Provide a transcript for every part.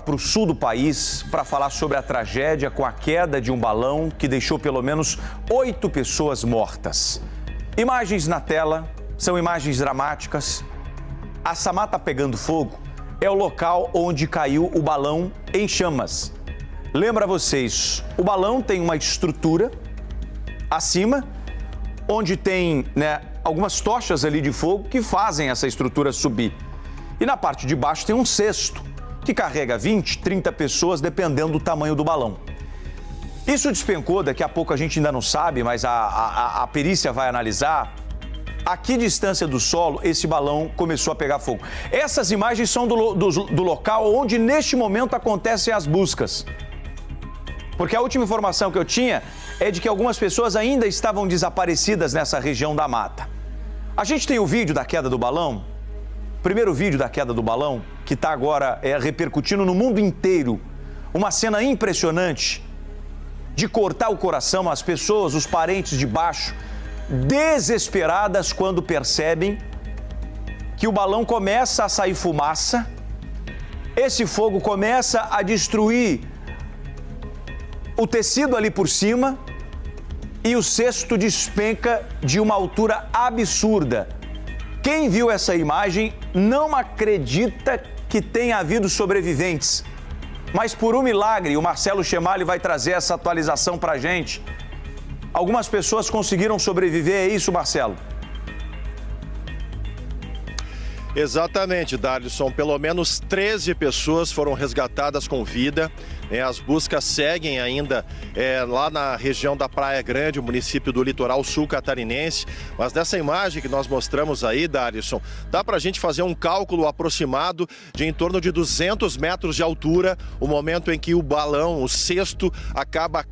para o sul do país para falar sobre a tragédia com a queda de um balão que deixou pelo menos 8 pessoas mortas. Imagens na tela, são imagens dramáticas. A Samar está pegando fogo, é o local onde caiu o balão em chamas. Lembra vocês, o balão tem uma estrutura acima, onde tem algumas tochas ali de fogo que fazem essa estrutura subir. E na parte de baixo tem um cesto, que carrega 20, 30 pessoas, dependendo do tamanho do balão. Isso despencou, daqui a pouco a gente ainda não sabe, mas a perícia vai analisar a que distância do solo esse balão começou a pegar fogo. Essas imagens são do local onde neste momento acontecem as buscas. Porque a última informação que eu tinha é de que algumas pessoas ainda estavam desaparecidas nessa região da mata. A gente tem o vídeo da queda do balão, o primeiro vídeo da queda do balão, que está agora repercutindo no mundo inteiro. Uma cena impressionante de cortar o coração, as pessoas, os parentes de baixo, desesperadas quando percebem que o balão começa a sair fumaça, esse fogo começa a destruir o tecido ali por cima e o cesto despenca de uma altura absurda. Quem viu essa imagem não acredita que tenha havido sobreviventes. Mas por um milagre, o Marcelo Chemali vai trazer essa atualização para a gente. Algumas pessoas conseguiram sobreviver, é isso, Marcelo? Exatamente, Darlison. Pelo menos 13 pessoas foram resgatadas com vida. As buscas seguem ainda lá na região da Praia Grande, o município do litoral sul catarinense. Mas dessa imagem que nós mostramos aí, Darlison, dá para a gente fazer um cálculo aproximado de em torno de 200 metros de altura, o momento em que o balão, o cesto, acaba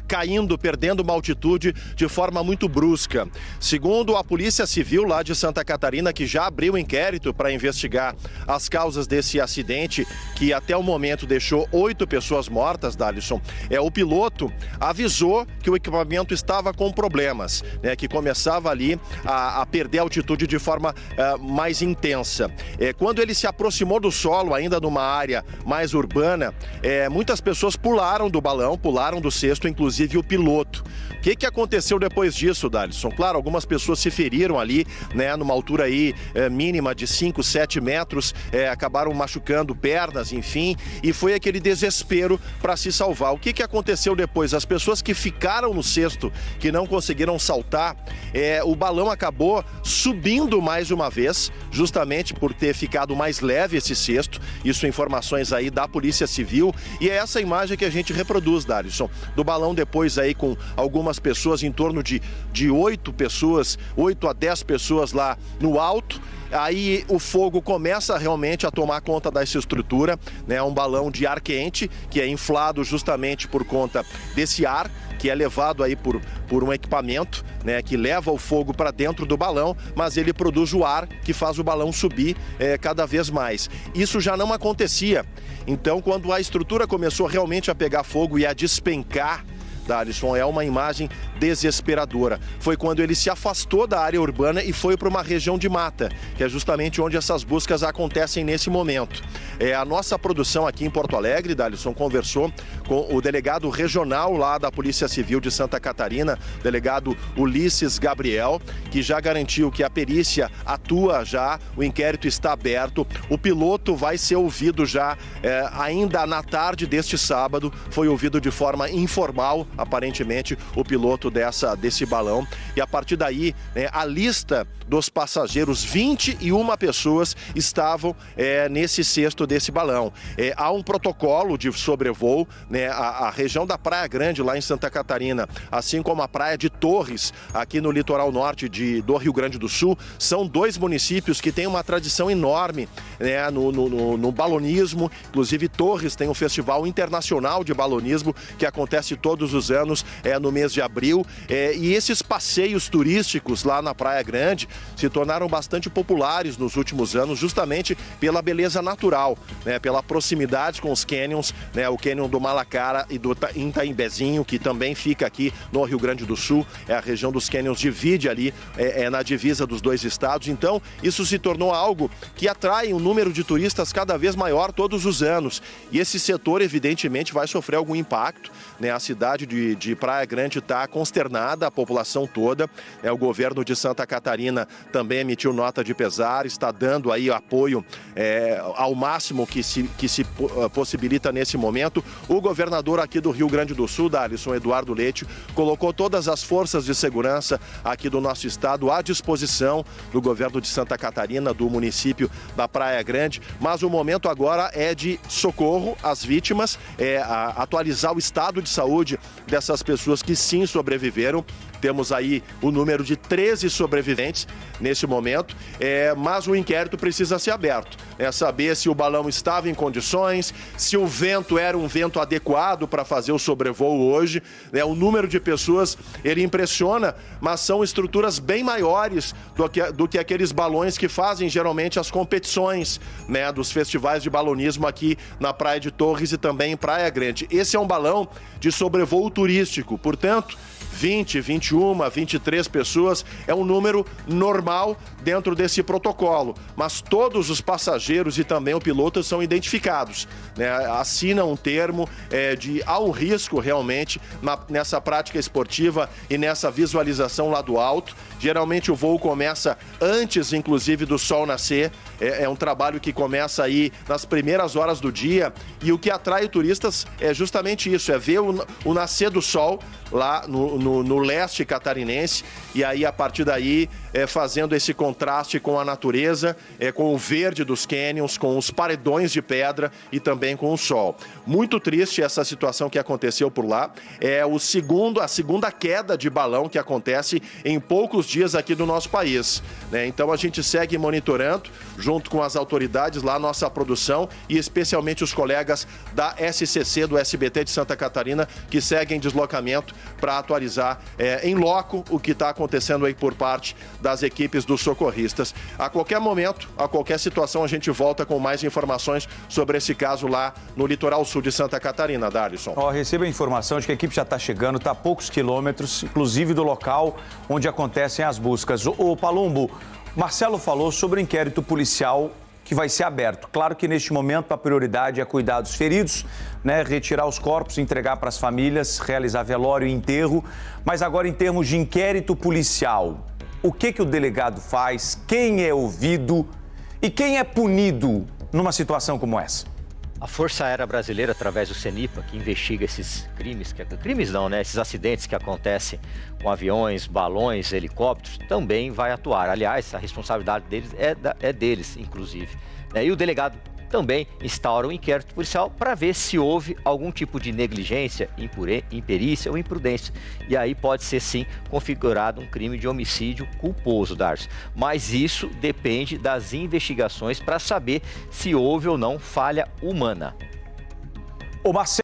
caindo, perdendo uma altitude de forma muito brusca. Segundo a Polícia Civil lá de Santa Catarina, que já abriu inquérito para investigar as causas desse acidente, que até o momento deixou 8 pessoas mortas, Darlison, o piloto avisou que o equipamento estava com problemas, que começava ali a perder altitude de forma mais intensa. Quando ele se aproximou do solo, ainda numa área mais urbana, muitas pessoas pularam do balão, pularam do cesto, inclusive o piloto. O que aconteceu depois disso, Darlison? Claro, algumas pessoas se feriram ali, numa altura aí mínima de 5, 7 metros, acabaram machucando pernas, enfim, e foi aquele desespero para se salvar. O que aconteceu depois? As pessoas que ficaram no cesto, que não conseguiram saltar, o balão acabou subindo mais uma vez, justamente por ter ficado mais leve esse cesto. Isso informações aí da Polícia Civil, e é essa imagem que a gente reproduz, Darlison, do balão depois aí com algumas pessoas, em torno de 8 pessoas, 8 a 10 pessoas lá no alto. Aí o fogo começa realmente a tomar conta dessa estrutura, um balão de ar quente, que é inflado justamente por conta desse ar, que é levado aí por um equipamento, que leva o fogo para dentro do balão, mas ele produz o ar que faz o balão subir cada vez mais. Isso já não acontecia. Então, quando a estrutura começou realmente a pegar fogo e a despencar, Darlison, é uma imagem desesperadora. Foi quando ele se afastou da área urbana e foi para uma região de mata, que é justamente onde essas buscas acontecem nesse momento. A nossa produção aqui em Porto Alegre, Darlison, conversou com o delegado regional lá da Polícia Civil de Santa Catarina, delegado Ulisses Gabriel, que já garantiu que a perícia atua já, o inquérito está aberto, o piloto vai ser ouvido já ainda na tarde deste sábado, foi ouvido de forma informal, aparentemente, o piloto desse balão. E a partir daí, a lista dos passageiros, 21 pessoas estavam nesse cesto desse balão. Há um protocolo de sobrevoo, a região da Praia Grande, lá em Santa Catarina, assim como a Praia de Torres, aqui no litoral norte do Rio Grande do Sul, são 2 municípios que têm uma tradição enorme no balonismo. Inclusive, Torres tem um festival internacional de balonismo que acontece todos os anos no mês de abril. Brasil. E esses passeios turísticos lá na Praia Grande se tornaram bastante populares nos últimos anos, justamente pela beleza natural, né, pela proximidade com os cânions, né, o cânion do Malacara e do Itaimbezinho, que também fica aqui no Rio Grande do Sul. A região dos cânions divide ali, na divisa dos dois estados. Então, isso se tornou algo que atrai um número de turistas cada vez maior todos os anos. E esse setor, evidentemente, vai sofrer algum impacto, né? A cidade de Praia Grande está consternada, a população toda. O governo de Santa Catarina também emitiu nota de pesar, está dando aí apoio ao máximo que se possibilita nesse momento. O governador aqui do Rio Grande do Sul, Darlison, Eduardo Leite, colocou todas as forças de segurança aqui do nosso estado à disposição do governo de Santa Catarina, do município da Praia Grande, mas o momento agora é de socorro às vítimas, atualizar o estado de saúde dessas pessoas que sim sobreviveram. Temos aí o número de 13 sobreviventes nesse momento, mas o inquérito precisa ser aberto. Saber se o balão estava em condições, se o vento era um vento adequado para fazer o sobrevoo hoje. O número de pessoas, ele impressiona, mas são estruturas bem maiores do que aqueles balões que fazem geralmente as competições, né, dos festivais de balonismo aqui na Praia de Torres e também em Praia Grande. Esse é um balão de sobrevoo turístico, portanto, 20, 21, 23 pessoas é um número normal dentro desse protocolo, mas todos os passageiros e também o piloto são identificados, né? Assinam um termo há um risco realmente nessa prática esportiva e nessa visualização lá do alto. Geralmente o voo começa antes, inclusive, do sol nascer. É um trabalho que começa aí nas primeiras horas do dia, e o que atrai turistas é justamente isso, é ver o nascer do sol lá no leste catarinense, e aí a partir daí fazendo esse contraste com a natureza, com o verde dos cânions, com os paredões de pedra e também com o sol. Muito triste essa situação que aconteceu por lá. É a segunda queda de balão que acontece em poucos dias aqui do nosso país, né? Então a gente segue monitorando junto com as autoridades lá, nossa produção e especialmente os colegas da SCC do SBT de Santa Catarina, que seguem em deslocamento para atualizar em loco o que está acontecendo aí por parte das equipes dos socorristas. A qualquer momento, a qualquer situação, a gente volta com mais informações sobre esse caso lá no litoral sul de Santa Catarina, Darlison. Recebo a informação de que a equipe já está chegando, está a poucos quilômetros, inclusive do local onde acontecem as buscas. O Palumbo, Marcelo falou sobre o inquérito policial que vai ser aberto. Claro que neste momento a prioridade é cuidar dos feridos, né, retirar os corpos, entregar para as famílias, realizar velório e enterro. Mas agora, em termos de inquérito policial, o que o delegado faz, quem é ouvido e quem é punido numa situação como essa? A Força Aérea Brasileira, através do CENIPA, que investiga esses crimes, esses acidentes que acontecem com aviões, balões, helicópteros, também vai atuar. Aliás, a responsabilidade deles é deles, inclusive. E o delegado também instaura um inquérito policial para ver se houve algum tipo de negligência, imperícia ou imprudência. E aí pode ser, sim, configurado um crime de homicídio culposo, Darcy. Mas isso depende das investigações para saber se houve ou não falha humana. Marcelo